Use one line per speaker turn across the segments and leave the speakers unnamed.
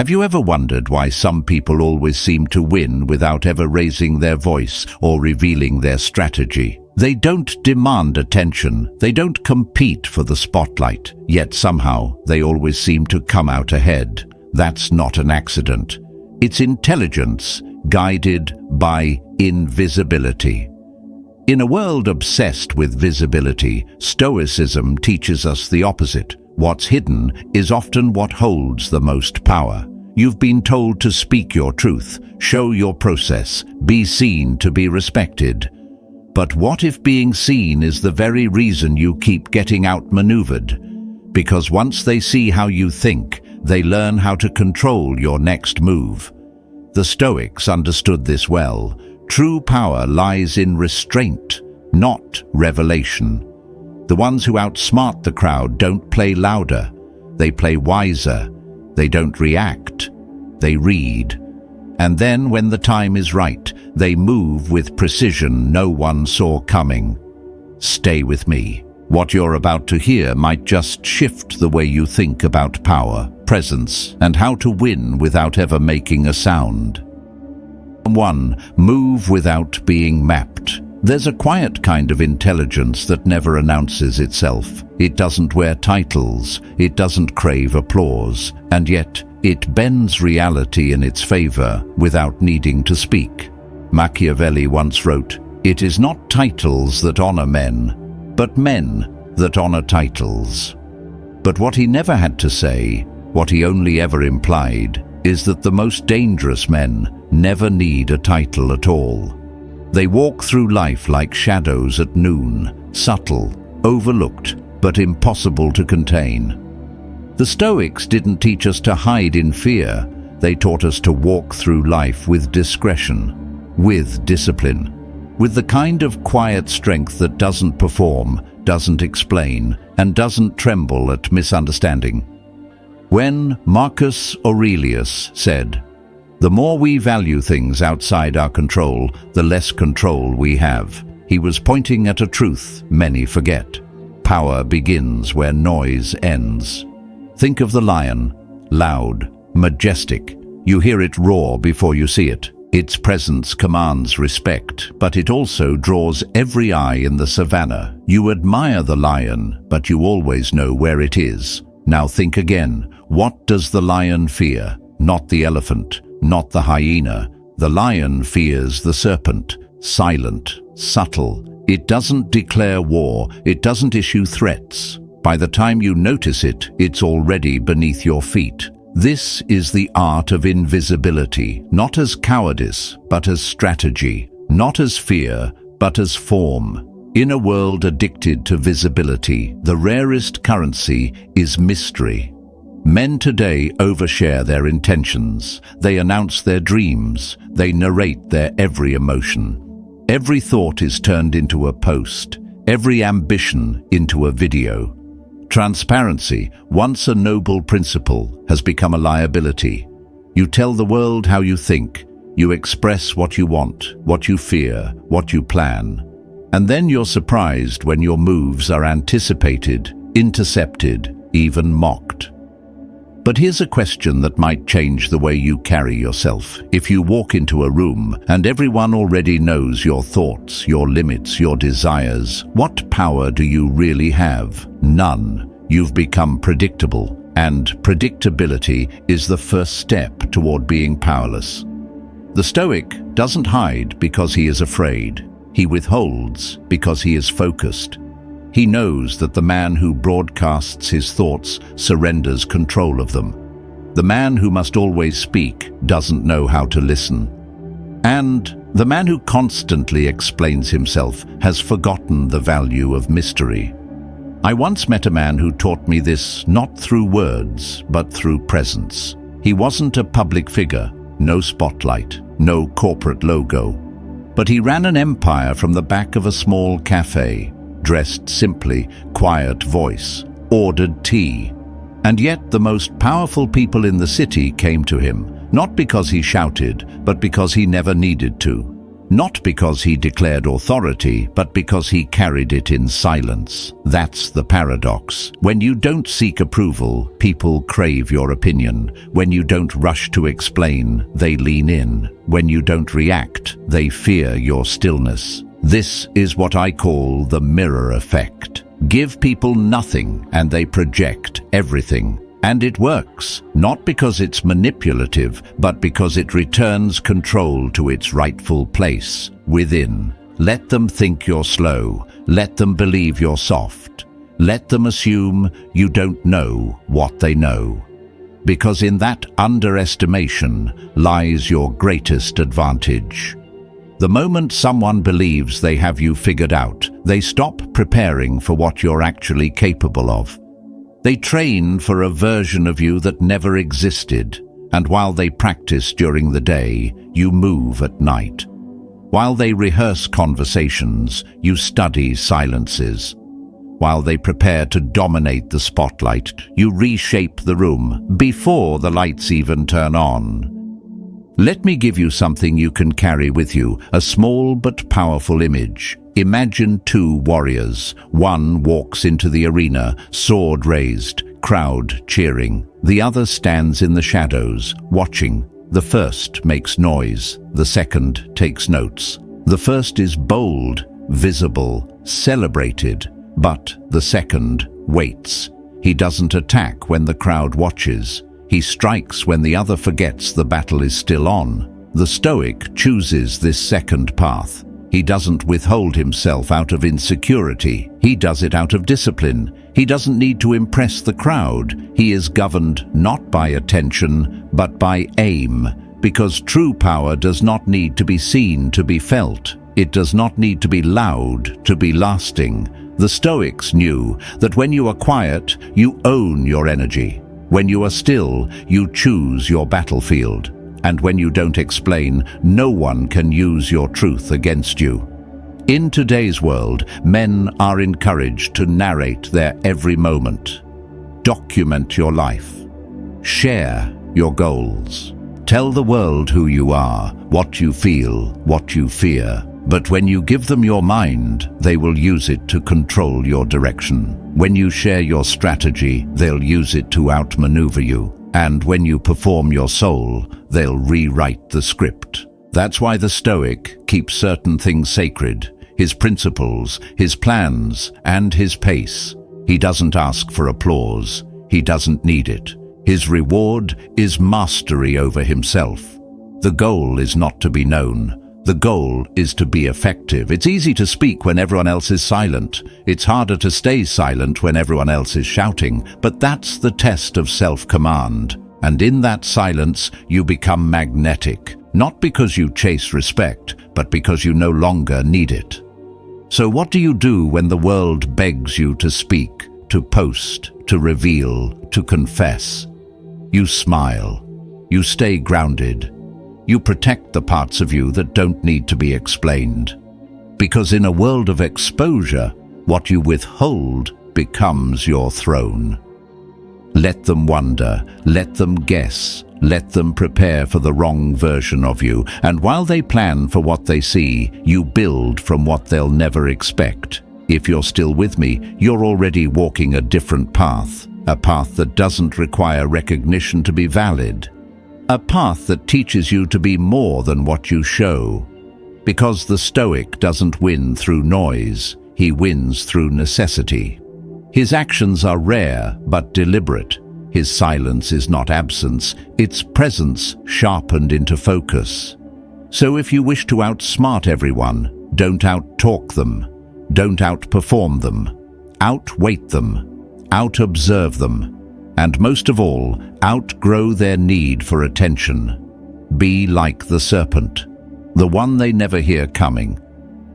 Have you ever wondered why some people always seem to win without ever raising their voice or revealing their strategy? They don't demand attention, they don't compete for the spotlight, yet somehow they always seem to come out ahead. That's not an accident. It's intelligence guided by invisibility. In a world obsessed with visibility, Stoicism teaches us the opposite. What's hidden is often what holds the most power. You've been told to speak your truth, show your process, be seen to be respected. But what if being seen is the very reason you keep getting outmaneuvered? Because once they see how you think, they learn how to control your next move. The Stoics understood this well. True power lies in restraint, not revelation. The ones who outsmart the crowd don't play louder, they play wiser. They don't react, they read. And then when the time is right, they move with precision no one saw coming. Stay with me. What you're about to hear might just shift the way you think about power, presence, and how to win without ever making a sound. 1. Move without being mapped. There's a quiet kind of intelligence that never announces itself. It doesn't wear titles, it doesn't crave applause, and yet it bends reality in its favor without needing to speak. Machiavelli once wrote, "It is not titles that honor men, but men that honor titles." But what he never had to say, what he only ever implied, is that the most dangerous men never need a title at all. They walk through life like shadows at noon, subtle, overlooked, but impossible to contain. The Stoics didn't teach us to hide in fear. They taught us to walk through life with discretion, with discipline, with the kind of quiet strength that doesn't perform, doesn't explain, and doesn't tremble at misunderstanding. When Marcus Aurelius said, "The more we value things outside our control, the less control we have," he was pointing at a truth many forget. Power begins where noise ends. Think of the lion, loud, majestic. You hear it roar before you see it. Its presence commands respect, but it also draws every eye in the savannah. You admire the lion, but you always know where it is. Now think again. What does the lion fear? Not the elephant, not the hyena. The lion fears the serpent, silent, subtle. It doesn't declare war, it doesn't issue threats. By the time you notice it, it's already beneath your feet. This is the art of invisibility, not as cowardice, but as strategy, not as fear, but as form. In a world addicted to visibility, the rarest currency is mystery. Men today overshare their intentions. They announce their dreams. They narrate their every emotion. Every thought is turned into a post, every ambition into a video. Transparency, once a noble principle, has become a liability. You tell the world how you think. You express what you want, what you fear, what you plan. And then you're surprised when your moves are anticipated, intercepted, even mocked. But here's a question that might change the way you carry yourself. If you walk into a room and everyone already knows your thoughts, your limits, your desires, what power do you really have? None. You've become predictable, and predictability is the first step toward being powerless. The Stoic doesn't hide because he is afraid. He withholds because he is focused. He knows that the man who broadcasts his thoughts surrenders control of them. The man who must always speak doesn't know how to listen. And the man who constantly explains himself has forgotten the value of mystery. I once met a man who taught me this not through words, but through presence. He wasn't a public figure, no spotlight, no corporate logo. But he ran an empire from the back of a small cafe. Dressed simply, quiet voice, ordered tea. And yet the most powerful people in the city came to him, not because he shouted, but because he never needed to. Not because he declared authority, but because he carried it in silence. That's the paradox. When you don't seek approval, people crave your opinion. When you don't rush to explain, they lean in. When you don't react, they fear your stillness. This is what I call the mirror effect. Give people nothing and they project everything. And it works, not because it's manipulative, but because it returns control to its rightful place, within. Let them think you're slow. Let them believe you're soft. Let them assume you don't know what they know. Because in that underestimation lies your greatest advantage. The moment someone believes they have you figured out, they stop preparing for what you're actually capable of. They train for a version of you that never existed, and while they practice during the day, you move at night. While they rehearse conversations, you study silences. While they prepare to dominate the spotlight, you reshape the room before the lights even turn on. Let me give you something you can carry with you, a small but powerful image. Imagine two warriors. One walks into the arena, sword raised, crowd cheering. The other stands in the shadows, watching. The first makes noise, the second takes notes. The first is bold, visible, celebrated, but the second waits. He doesn't attack when the crowd watches. He strikes when the other forgets the battle is still on. The Stoic chooses this second path. He doesn't withhold himself out of insecurity. He does it out of discipline. He doesn't need to impress the crowd. He is governed not by attention, but by aim, because true power does not need to be seen to be felt. It does not need to be loud to be lasting. The Stoics knew that when you are quiet, you own your energy. When you are still, you choose your battlefield. And when you don't explain, no one can use your truth against you. In today's world, men are encouraged to narrate their every moment. Document your life. Share your goals. Tell the world who you are, what you feel, what you fear. But when you give them your mind, they will use it to control your direction. When you share your strategy, they'll use it to outmaneuver you. And when you perform your soul, they'll rewrite the script. That's why the Stoic keeps certain things sacred, his principles, his plans, and his pace. He doesn't ask for applause. He doesn't need it. His reward is mastery over himself. The goal is not to be known. The goal is to be effective. It's easy to speak when everyone else is silent. It's harder to stay silent when everyone else is shouting. But that's the test of self-command. And in that silence, you become magnetic. Not because you chase respect, but because you no longer need it. So what do you do when the world begs you to speak, to post, to reveal, to confess? You smile. You stay grounded. You protect the parts of you that don't need to be explained. Because in a world of exposure, what you withhold becomes your throne. Let them wonder, let them guess, let them prepare for the wrong version of you, and while they plan for what they see, you build from what they'll never expect. If you're still with me, you're already walking a different path, a path that doesn't require recognition to be valid. A path that teaches you to be more than what you show. Because the Stoic doesn't win through noise, he wins through necessity. His actions are rare but deliberate. His silence is not absence, it's presence sharpened into focus. So if you wish to outsmart everyone, don't out-talk them, don't outperform them, outweight them, out-observe them. And most of all, outgrow their need for attention. Be like the serpent, the one they never hear coming,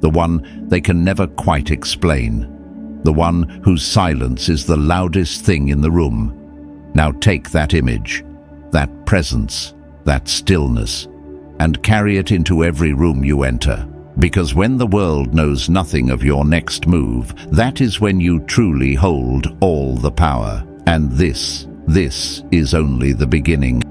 the one they can never quite explain, the one whose silence is the loudest thing in the room. Now take that image, that presence, that stillness, and carry it into every room you enter. Because when the world knows nothing of your next move, that is when you truly hold all the power. And this is only the beginning.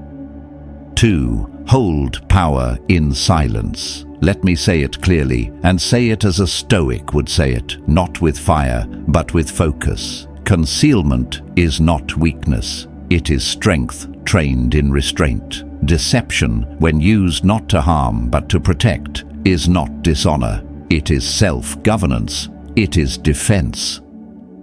2. Hold power in silence. Let me say it clearly, and say it as a Stoic would say it, not with fire, but with focus. Concealment is not weakness. It is strength trained in restraint. Deception, when used not to harm but to protect, is not dishonor. It is self-governance. It is defense.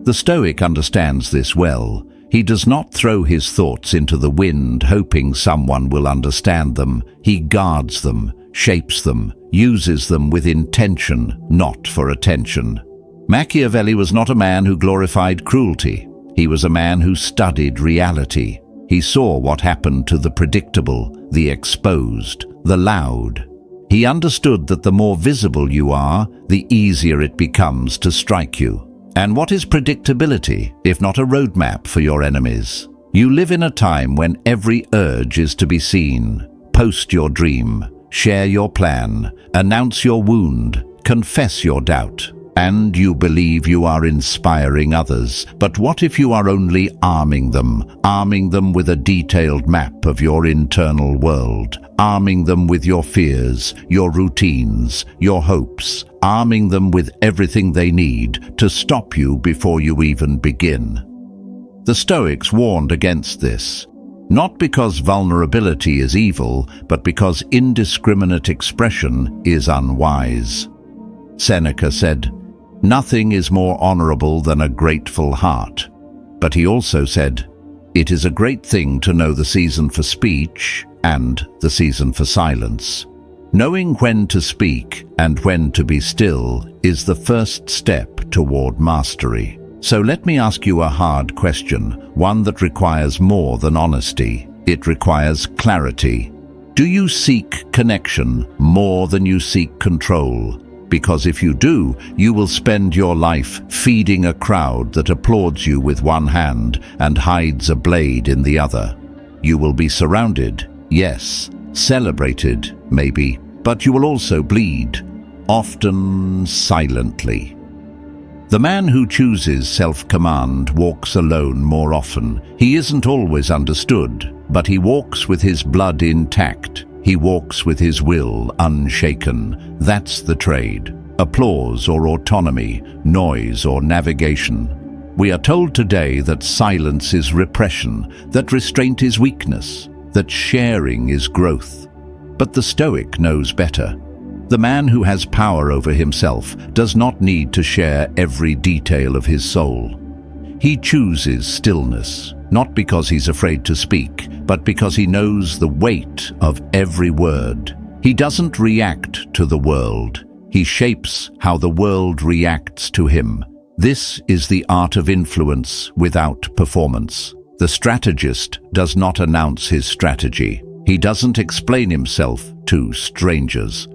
The Stoic understands this well. He does not throw his thoughts into the wind hoping someone will understand them. He guards them, shapes them, uses them with intention, not for attention. Machiavelli was not a man who glorified cruelty. He was a man who studied reality. He saw what happened to the predictable, the exposed, the loud. He understood that the more visible you are, the easier it becomes to strike you. And what is predictability, if not a roadmap for your enemies? You live in a time when every urge is to be seen. Post your dream, share your plan, announce your wound, confess your doubt. And you believe you are inspiring others. But what if you are only arming them with a detailed map of your internal world, arming them with your fears, your routines, your hopes, arming them with everything they need to stop you before you even begin? The Stoics warned against this, not because vulnerability is evil, but because indiscriminate expression is unwise. Seneca said, "Nothing is more honorable than a grateful heart." But he also said, "It is a great thing to know the season for speech and the season for silence." Knowing when to speak and when to be still is the first step toward mastery. So let me ask you a hard question, one that requires more than honesty. It requires clarity. Do you seek connection more than you seek control? Because if you do, you will spend your life feeding a crowd that applauds you with one hand and hides a blade in the other. You will be surrounded, yes, celebrated, maybe, but you will also bleed, often silently. The man who chooses self-command walks alone more often. He isn't always understood, but he walks with his blood intact. He walks with his will unshaken. That's the trade. Applause or autonomy, noise or navigation. We are told today that silence is repression, that restraint is weakness, that sharing is growth. But the Stoic knows better. The man who has power over himself does not need to share every detail of his soul. He chooses stillness, not because he's afraid to speak, but because he knows the weight of every word. He doesn't react to the world. He shapes how the world reacts to him. This is the art of influence without performance. The strategist does not announce his strategy. He doesn't explain himself to strangers.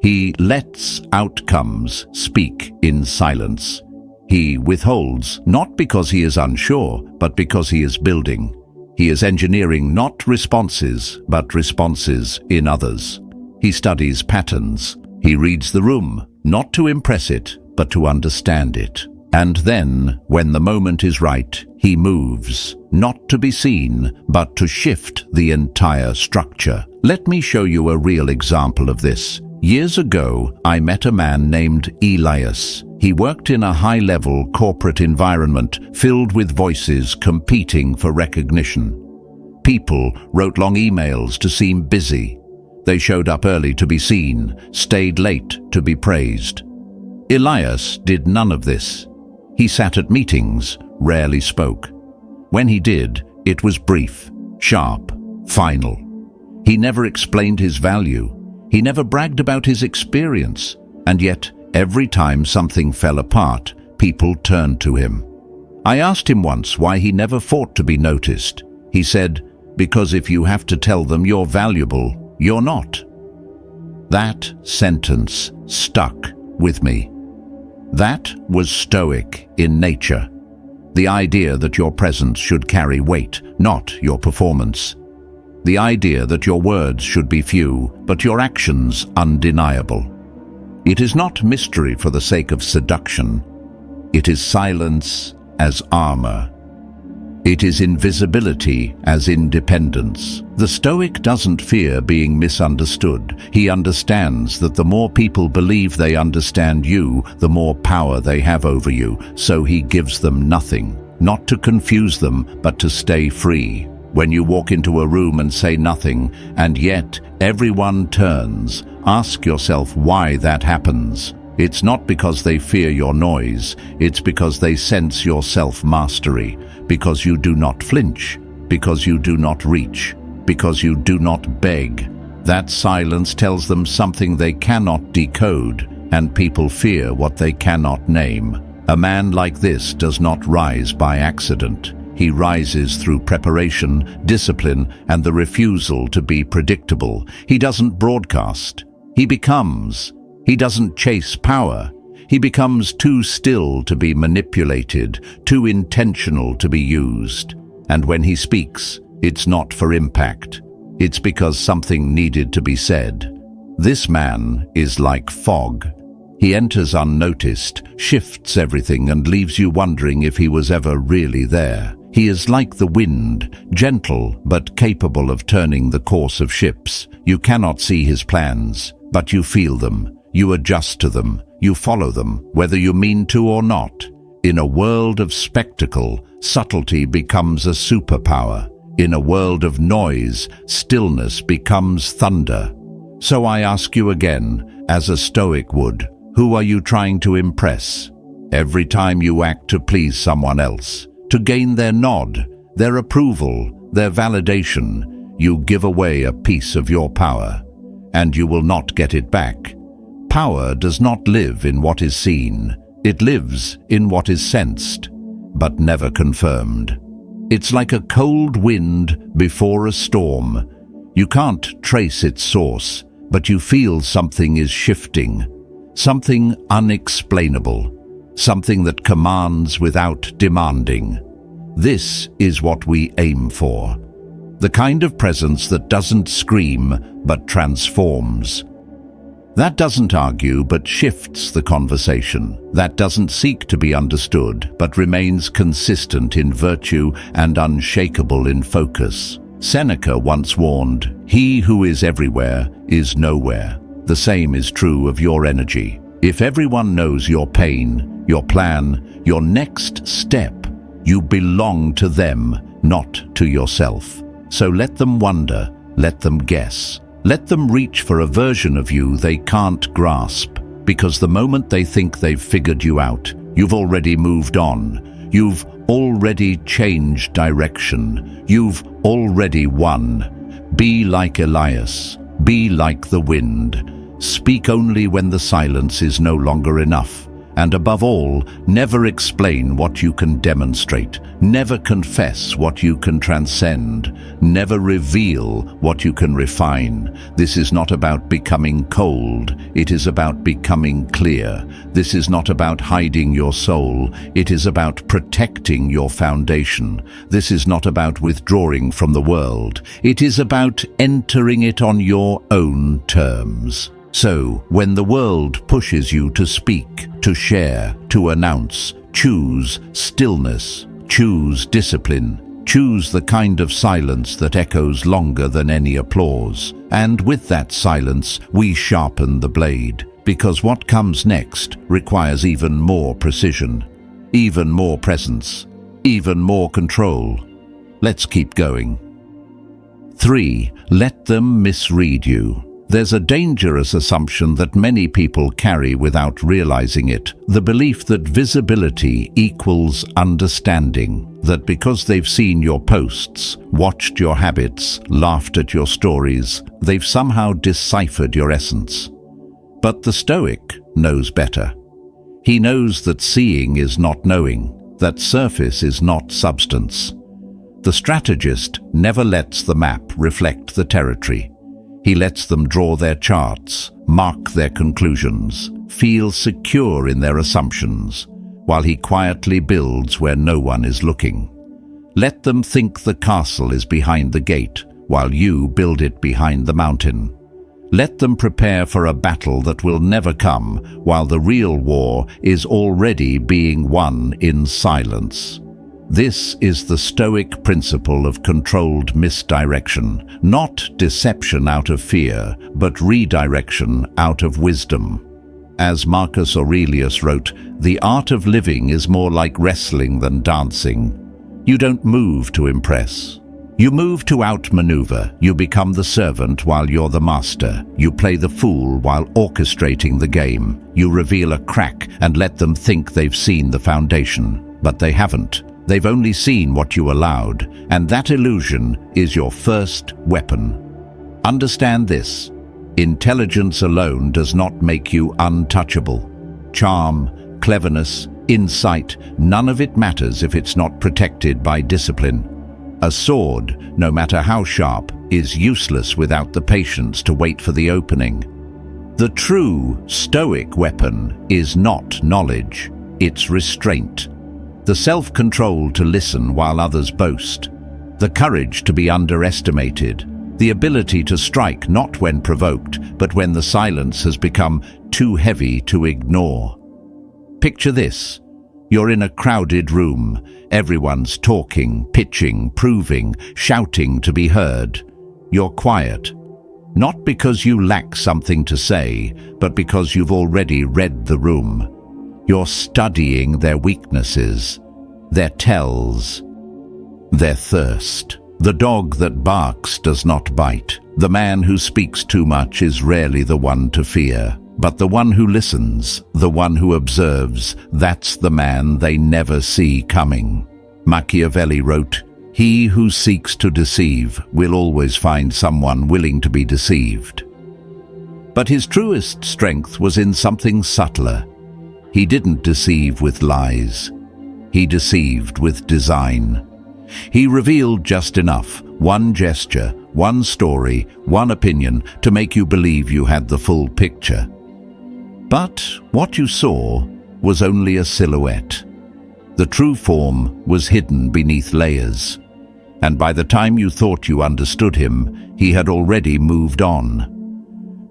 He lets outcomes speak in silence. He withholds, not because he is unsure, but because he is building. He is engineering not responses, but responses in others. He studies patterns. He reads the room, not to impress it, but to understand it. And then, when the moment is right, he moves, not to be seen, but to shift the entire structure. Let me show you a real example of this. Years ago, I met a man named Elias. He worked in a high-level corporate environment filled with voices competing for recognition. People wrote long emails to seem busy. They showed up early to be seen, stayed late to be praised. Elias did none of this. He sat at meetings, rarely spoke. When he did, it was brief, sharp, final. He never explained his value. He never bragged about his experience. And yet, every time something fell apart, people turned to him. I asked him once why he never fought to be noticed. He said, "Because if you have to tell them you're valuable, you're not." That sentence stuck with me. That was Stoic in nature. The idea that your presence should carry weight, not your performance. The idea that your words should be few, but your actions undeniable. It is not mystery for the sake of seduction. It is silence as armor. It is invisibility as independence. The Stoic doesn't fear being misunderstood. He understands that the more people believe they understand you, the more power they have over you, so he gives them nothing. Not to confuse them, but to stay free. When you walk into a room and say nothing, and yet everyone turns, ask yourself why that happens. It's not because they fear your noise, it's because they sense your self-mastery, because you do not flinch, because you do not reach, because you do not beg. That silence tells them something they cannot decode, and people fear what they cannot name. A man like this does not rise by accident. He rises through preparation, discipline, and the refusal to be predictable. He doesn't broadcast. He becomes. He doesn't chase power. He becomes too still to be manipulated, too intentional to be used. And when he speaks, it's not for impact. It's because something needed to be said. This man is like fog. He enters unnoticed, shifts everything, and leaves you wondering if he was ever really there. He is like the wind, gentle but capable of turning the course of ships. You cannot see his plans, but you feel them. You adjust to them. You follow them, whether you mean to or not. In a world of spectacle, subtlety becomes a superpower. In a world of noise, stillness becomes thunder. So I ask you again, as a Stoic would, who are you trying to impress? Every time you act to please someone else, to gain their nod, their approval, their validation, you give away a piece of your power, and you will not get it back. Power does not live in what is seen. It lives in what is sensed, but never confirmed. It's like a cold wind before a storm. You can't trace its source, but you feel something is shifting, something unexplainable, something that commands without demanding. This is what we aim for. The kind of presence that doesn't scream, but transforms. That doesn't argue, but shifts the conversation. That doesn't seek to be understood, but remains consistent in virtue and unshakable in focus. Seneca once warned, "He who is everywhere is nowhere." The same is true of your energy. If everyone knows your pain, your plan, your next step, you belong to them, not to yourself. So let them wonder, let them guess. Let them reach for a version of you they can't grasp, because the moment they think they've figured you out, you've already moved on. You've already changed direction. You've already won. Be like Elias. Be like the wind. Speak only when the silence is no longer enough. And above all, never explain what you can demonstrate. Never confess what you can transcend. Never reveal what you can refine. This is not about becoming cold. It is about becoming clear. This is not about hiding your soul. It is about protecting your foundation. This is not about withdrawing from the world. It is about entering it on your own terms. So, when the world pushes you to speak, to share, to announce, choose stillness, choose discipline, choose the kind of silence that echoes longer than any applause. And with that silence, we sharpen the blade, because what comes next requires even more precision, even more presence, even more control. Let's keep going. 3. Let them misread you. There's a dangerous assumption that many people carry without realizing it, the belief that visibility equals understanding, that because they've seen your posts, watched your habits, laughed at your stories, they've somehow deciphered your essence. But the Stoic knows better. He knows that seeing is not knowing, that surface is not substance. The strategist never lets the map reflect the territory. He lets them draw their charts, mark their conclusions, feel secure in their assumptions, while he quietly builds where no one is looking. Let them think the castle is behind the gate, while you build it behind the mountain. Let them prepare for a battle that will never come, while the real war is already being won in silence. This is the Stoic principle of controlled misdirection, not deception out of fear, but redirection out of wisdom. As Marcus Aurelius wrote, the art of living is more like wrestling than dancing. You don't move to impress. You move to outmaneuver. You become the servant while you're the master. You play the fool while orchestrating the game. You reveal a crack and let them think they've seen the foundation. But they haven't. They've only seen what you allowed, and that illusion is your first weapon. Understand this. Intelligence alone does not make you untouchable. Charm, cleverness, insight, none of it matters if it's not protected by discipline. A sword, no matter how sharp, is useless without the patience to wait for the opening. The true Stoic weapon is not knowledge, it's restraint. The self-control to listen while others boast. The courage to be underestimated. The ability to strike not when provoked, but when the silence has become too heavy to ignore. Picture this. You're in a crowded room. Everyone's talking, pitching, proving, shouting to be heard. You're quiet. Not because you lack something to say, but because you've already read the room. You're studying their weaknesses, their tells, their thirst. The dog that barks does not bite. The man who speaks too much is rarely the one to fear. But the one who listens, the one who observes, that's the man they never see coming. Machiavelli wrote, "He who seeks to deceive will always find someone willing to be deceived." But his truest strength was in something subtler. He didn't deceive with lies. He deceived with design. He revealed just enough, one gesture, one story, one opinion, to make you believe you had the full picture. But what you saw was only a silhouette. The true form was hidden beneath layers. And by the time you thought you understood him, he had already moved on.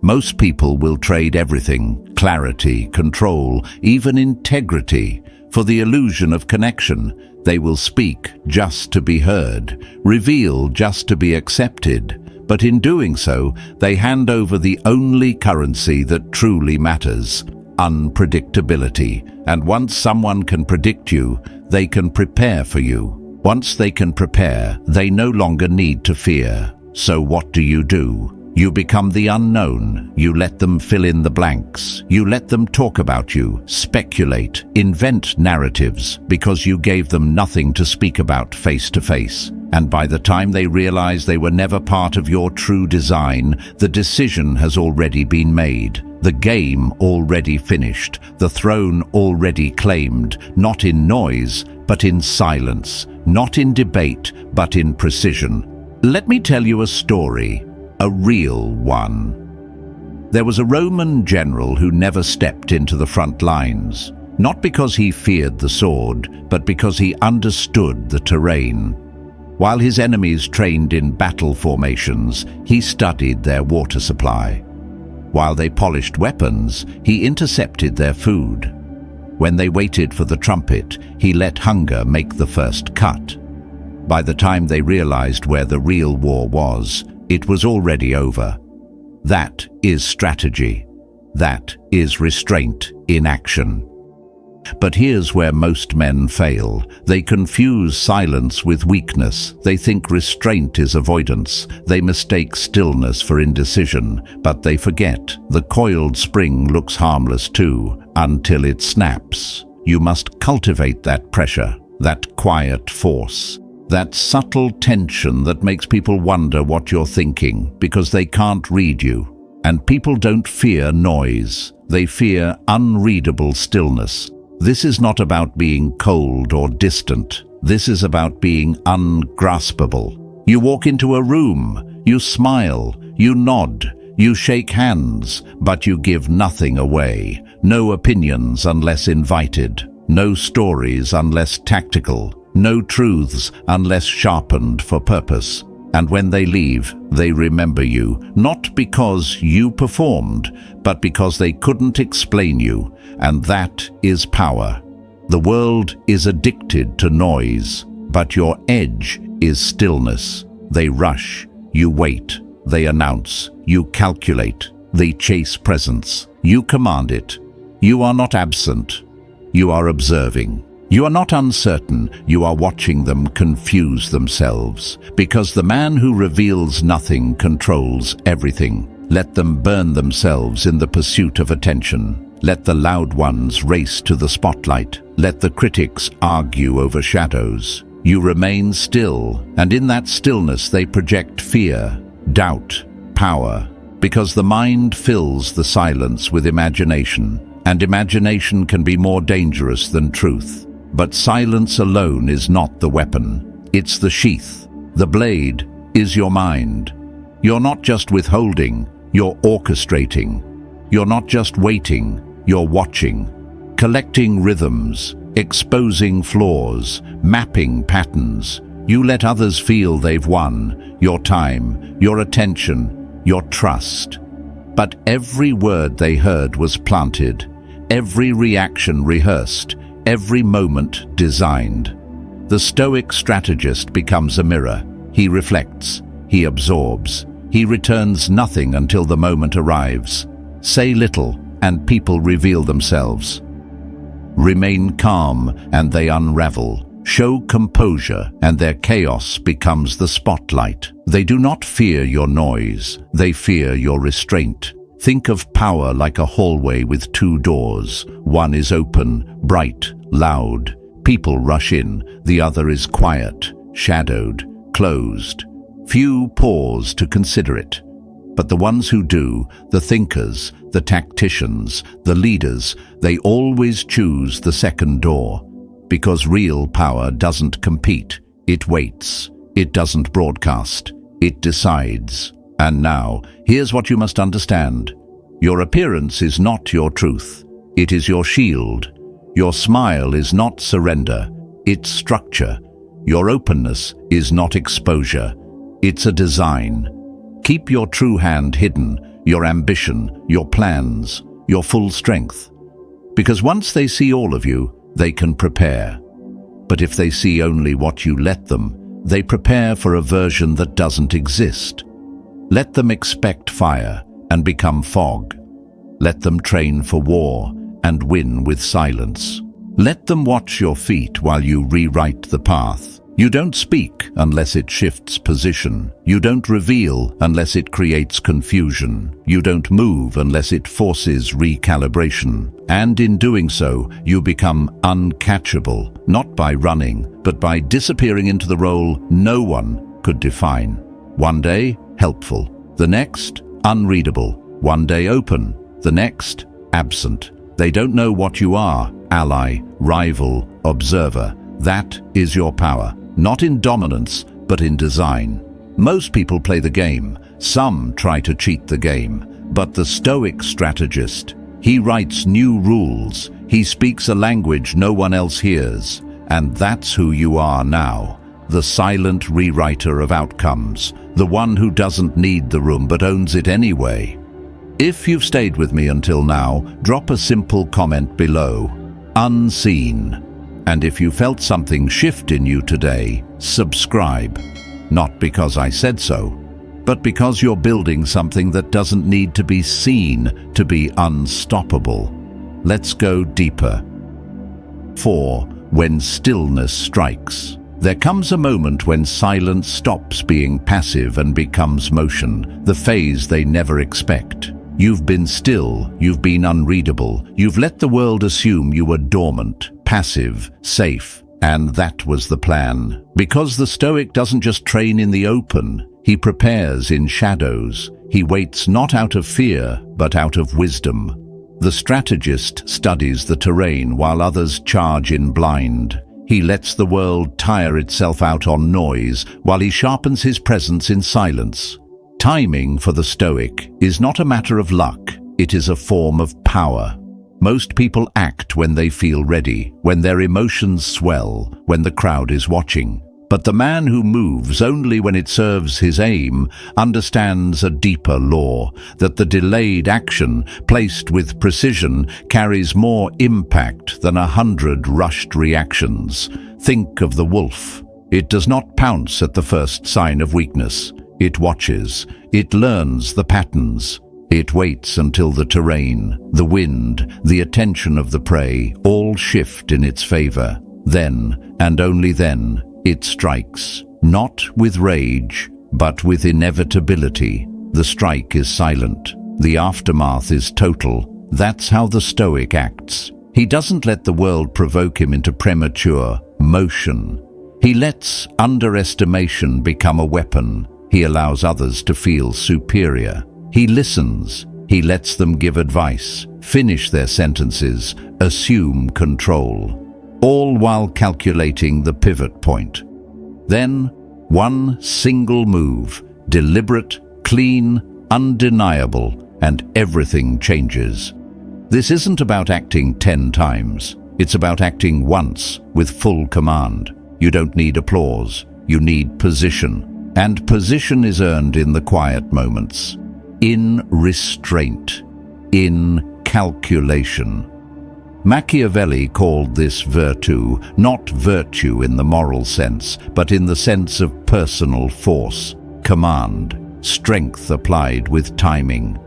Most people will trade everything, clarity, control, even integrity, for the illusion of connection. They will speak just to be heard, reveal just to be accepted. But in doing so, they hand over the only currency that truly matters, unpredictability. And once someone can predict you, they can prepare for you. Once they can prepare, they no longer need to fear. So what do? You become the unknown. You let them fill in the blanks. You let them talk about you, speculate, invent narratives, because you gave them nothing to speak about face to face. And by the time they realize they were never part of your true design, the decision has already been made. The game already finished. The throne already claimed, not in noise, but in silence. Not in debate, but in precision. Let me tell you a story. A real one. There was a Roman general who never stepped into the front lines, not because he feared the sword, but because he understood the terrain. While his enemies trained in battle formations, he studied their water supply. While they polished weapons, he intercepted their food. When they waited for the trumpet, he let hunger make the first cut. By the time they realized where the real war was, it was already over. That is strategy. That is restraint in action. But here's where most men fail. They confuse silence with weakness. They think restraint is avoidance. They mistake stillness for indecision. But they forget the coiled spring looks harmless too, until it snaps. You must cultivate that pressure, that quiet force. That subtle tension that makes people wonder what you're thinking because they can't read you. And people don't fear noise. They fear unreadable stillness. This is not about being cold or distant. This is about being ungraspable. You walk into a room, you smile, you nod, you shake hands, but you give nothing away. No opinions unless invited. No stories unless tactical. No truths unless sharpened for purpose. And when they leave, they remember you, not because you performed, but because they couldn't explain you, and that is power. The world is addicted to noise. But your edge is stillness. They rush, you wait. They announce, you calculate. They chase presence, you command it. You are not absent, you are observing. You are not uncertain, you are watching them confuse themselves. Because the man who reveals nothing controls everything. Let them burn themselves in the pursuit of attention. Let the loud ones race to the spotlight. Let the critics argue over shadows. You remain still, and in that stillness they project fear, doubt, power. Because the mind fills the silence with imagination, and imagination can be more dangerous than truth. But silence alone is not the weapon. It's the sheath. The blade is your mind. You're not just withholding, you're orchestrating. You're not just waiting, you're watching. Collecting rhythms, exposing flaws, mapping patterns. You let others feel they've won, your time, your attention, your trust. But every word they heard was planted, every reaction rehearsed, every moment designed. The Stoic strategist becomes a mirror. He reflects, he absorbs, he returns nothing until the moment arrives. Say little, and people reveal themselves. Remain calm, and they unravel. Show composure, and their chaos becomes the spotlight. They do not fear your noise, they fear your restraint. Think of power like a hallway with two doors. One is open, bright, loud. People rush in. The other is quiet, shadowed, closed. Few pause to consider it. But the ones who do, the thinkers, the tacticians, the leaders, they always choose the second door. Because real power doesn't compete. It waits. It doesn't broadcast. It decides. And now, here's what you must understand. Your appearance is not your truth. It is your shield. Your smile is not surrender. It's structure. Your openness is not exposure. It's a design. Keep your true hand hidden, your ambition, your plans, your full strength. Because once they see all of you, they can prepare. But if they see only what you let them, they prepare for a version that doesn't exist. Let them expect fire and become fog. Let them train for war and win with silence. Let them watch your feet while you rewrite the path. You don't speak unless it shifts position. You don't reveal unless it creates confusion. You don't move unless it forces recalibration. And in doing so, you become uncatchable, not by running, but by disappearing into the role no one could define. One day, helpful. The next, unreadable. One day open. The next, absent. They don't know what you are, ally, rival, observer. That is your power. Not in dominance, but in design. Most people play the game. Some try to cheat the game. But the Stoic strategist, he writes new rules. He speaks a language no one else hears. And that's who you are now. The silent rewriter of outcomes. The one who doesn't need the room but owns it anyway. If you've stayed with me until now, drop a simple comment below. Unseen. And if you felt something shift in you today, subscribe. Not because I said so, but because you're building something that doesn't need to be seen to be unstoppable. Let's go deeper. 4. When stillness strikes. There comes a moment when silence stops being passive and becomes motion, the phase they never expect. You've been still, you've been unreadable, you've let the world assume you were dormant, passive, safe, and that was the plan. Because the Stoic doesn't just train in the open, he prepares in shadows. He waits not out of fear, but out of wisdom. The strategist studies the terrain while others charge in blind. He lets the world tire itself out on noise while he sharpens his presence in silence. Timing for the Stoic is not a matter of luck, it is a form of power. Most people act when they feel ready, when their emotions swell, when the crowd is watching. But the man who moves only when it serves his aim understands a deeper law, that the delayed action, placed with precision, carries more impact than 100 rushed reactions. Think of the wolf. It does not pounce at the first sign of weakness. It watches. It learns the patterns. It waits until the terrain, the wind, the attention of the prey all shift in its favor. Then, and only then, it strikes. Not with rage, but with inevitability. The strike is silent. The aftermath is total. That's how the Stoic acts. He doesn't let the world provoke him into premature motion. He lets underestimation become a weapon. He allows others to feel superior. He listens. He lets them give advice, finish their sentences, assume control, all while calculating the pivot point. Then, one single move, deliberate, clean, undeniable, and everything changes. This isn't about acting 10 times. It's about acting once with full command. You don't need applause. You need position. And position is earned in the quiet moments. In restraint. In calculation. Machiavelli called this virtue, not virtue in the moral sense, but in the sense of personal force, command, strength applied with timing.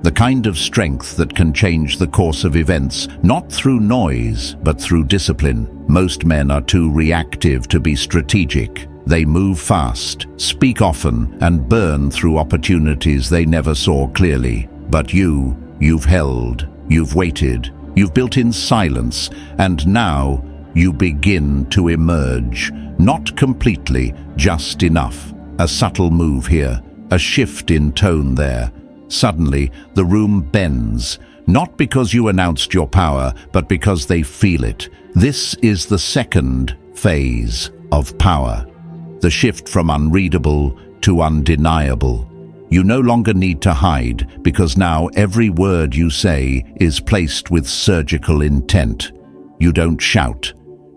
The kind of strength that can change the course of events, not through noise, but through discipline. Most men are too reactive to be strategic. They move fast, speak often, and burn through opportunities they never saw clearly. But you've held, you've waited, you've built in silence, and now you begin to emerge. Not completely, just enough. A subtle move here, a shift in tone there. Suddenly, the room bends, not because you announced your power, but because they feel it. This is the second phase of power. The shift from unreadable to undeniable. You no longer need to hide, because now every word you say is placed with surgical intent. You don't shout.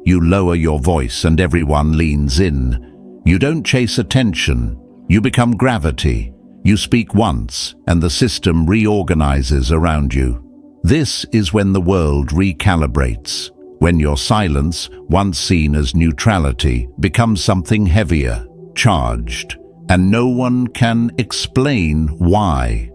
You lower your voice and everyone leans in. You don't chase attention. You become gravity. You speak once, and the system reorganizes around you. This is when the world recalibrates, when your silence, once seen as neutrality, becomes something heavier, charged, and no one can explain why.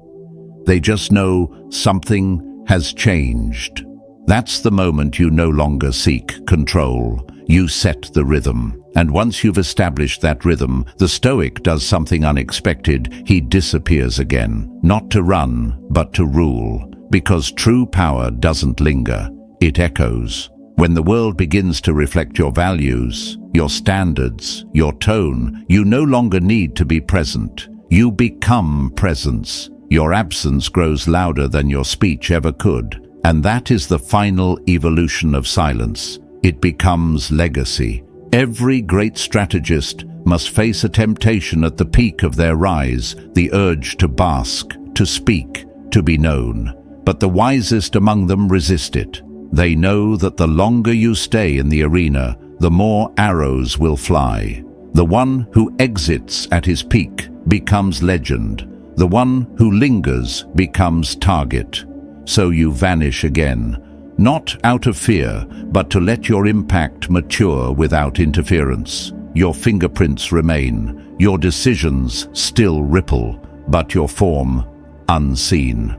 They just know something has changed. That's the moment you no longer seek control. You set the rhythm. And once you've established that rhythm, the Stoic does something unexpected. He disappears again, not to run, but to rule. Because true power doesn't linger, it echoes. When the world begins to reflect your values, your standards, your tone, you no longer need to be present. You become presence. Your absence grows louder than your speech ever could. And that is the final evolution of silence. It becomes legacy. Every great strategist must face a temptation at the peak of their rise, the urge to bask, to speak, to be known. But the wisest among them resist it. They know that the longer you stay in the arena, the more arrows will fly. The one who exits at his peak becomes legend. The one who lingers becomes target. So you vanish again. Not out of fear, but to let your impact mature without interference. Your fingerprints remain, your decisions still ripple, but your form unseen.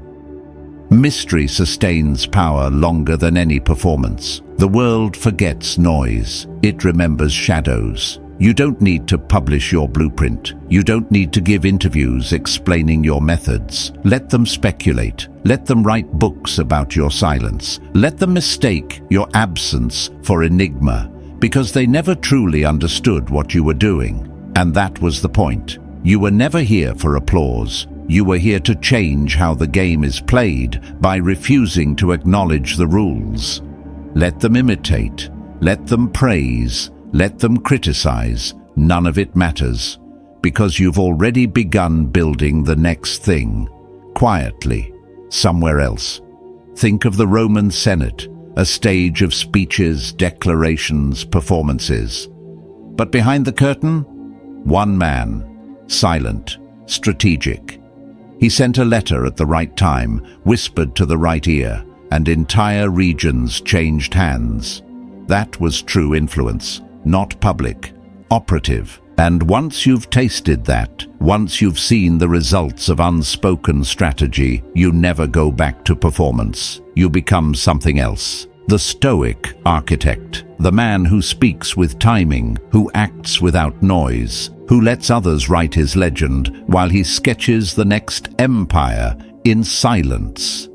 Mystery sustains power longer than any performance. The world forgets noise. It remembers shadows. You don't need to publish your blueprint. You don't need to give interviews explaining your methods. Let them speculate. Let them write books about your silence. Let them mistake your absence for enigma, because they never truly understood what you were doing. And that was the point. You were never here for applause. You were here to change how the game is played by refusing to acknowledge the rules. Let them imitate. Let them praise. Let them criticize. None of it matters, because you've already begun building the next thing, quietly, somewhere else. Think of the Roman Senate, a stage of speeches, declarations, performances. But behind the curtain, one man, silent, strategic. He sent a letter at the right time, whispered to the right ear, and entire regions changed hands. That was true influence. Not public, operative. And once you've tasted that, once you've seen the results of unspoken strategy, you never go back to performance. You become something else. The Stoic architect, the man who speaks with timing, who acts without noise, who lets others write his legend while he sketches the next empire in silence.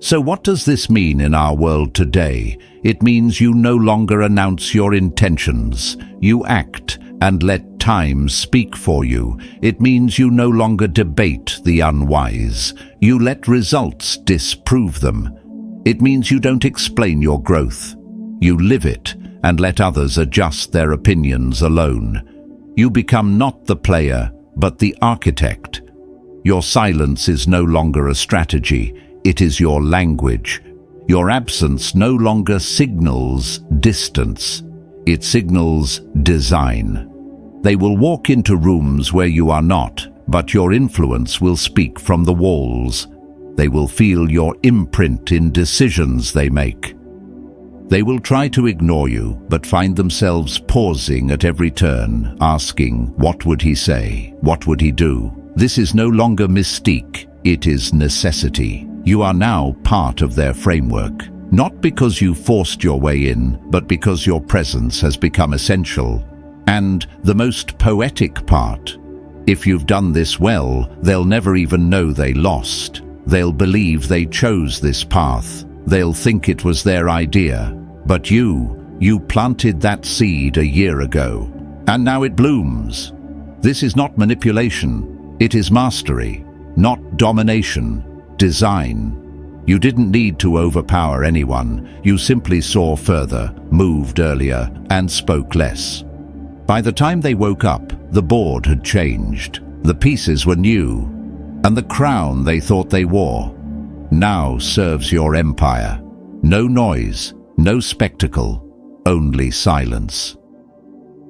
So what does this mean in our world today? It means you no longer announce your intentions. You act and let time speak for you. It means you no longer debate the unwise. You let results disprove them. It means you don't explain your growth. You live it and let others adjust their opinions alone. You become not the player, but the architect. Your silence is no longer a strategy. It is your language. Your absence no longer signals distance. It signals design. They will walk into rooms where you are not, but your influence will speak from the walls. They will feel your imprint in decisions they make. They will try to ignore you, but find themselves pausing at every turn, asking, what would he say? What would he do? This is no longer mystique, it is necessity. You are now part of their framework, not because you forced your way in, but because your presence has become essential. And the most poetic part, if you've done this well, they'll never even know they lost. They'll believe they chose this path. They'll think it was their idea. But you planted that seed a year ago, and now it blooms. This is not manipulation. It is mastery, not domination, design. You didn't need to overpower anyone. You simply saw further, moved earlier, and spoke less. By the time they woke up, the board had changed. The pieces were new, and the crown they thought they wore now serves your empire. No noise, no spectacle, only silence.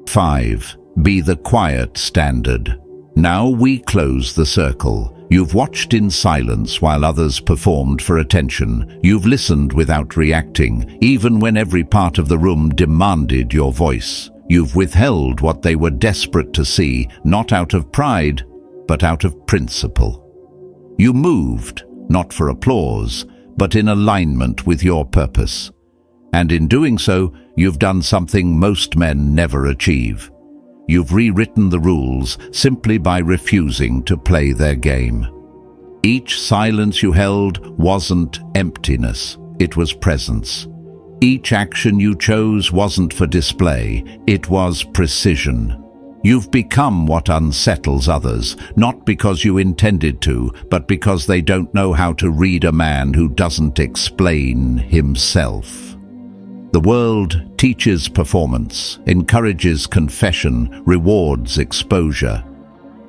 5. Be the quiet standard. Now we close the circle. You've watched in silence while others performed for attention. You've listened without reacting, even when every part of the room demanded your voice. You've withheld what they were desperate to see, not out of pride, but out of principle. You moved, not for applause, but in alignment with your purpose. And in doing so, you've done something most men never achieve. You've rewritten the rules simply by refusing to play their game. Each silence you held wasn't emptiness, it was presence. Each action you chose wasn't for display, it was precision. You've become what unsettles others, not because you intended to, but because they don't know how to read a man who doesn't explain himself. The world teaches performance, encourages confession, rewards exposure.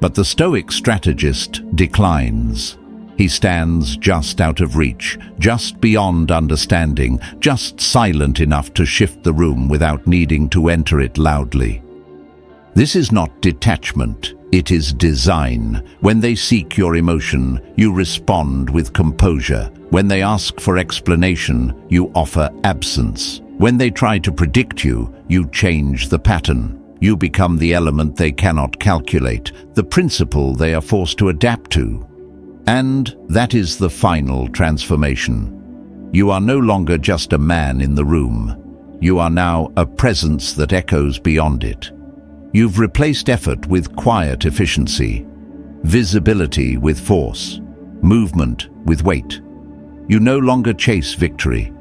But the Stoic strategist declines. He stands just out of reach, just beyond understanding, just silent enough to shift the room without needing to enter it loudly. This is not detachment, it is design. When they seek your emotion, you respond with composure. When they ask for explanation, you offer absence. When they try to predict you, you change the pattern. You become the element they cannot calculate, the principle they are forced to adapt to. And that is the final transformation. You are no longer just a man in the room. You are now a presence that echoes beyond it. You've replaced effort with quiet efficiency, visibility with force, movement with weight. You no longer chase victory.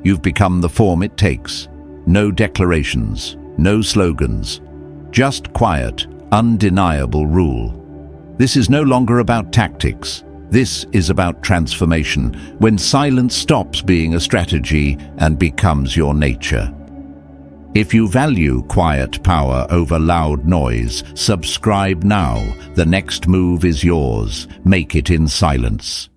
You've become the form it takes. No declarations, no slogans, just quiet, undeniable rule. This is no longer about tactics. This is about transformation, when silence stops being a strategy and becomes your nature. If you value quiet power over loud noise, subscribe now. The next move is yours. Make it in silence.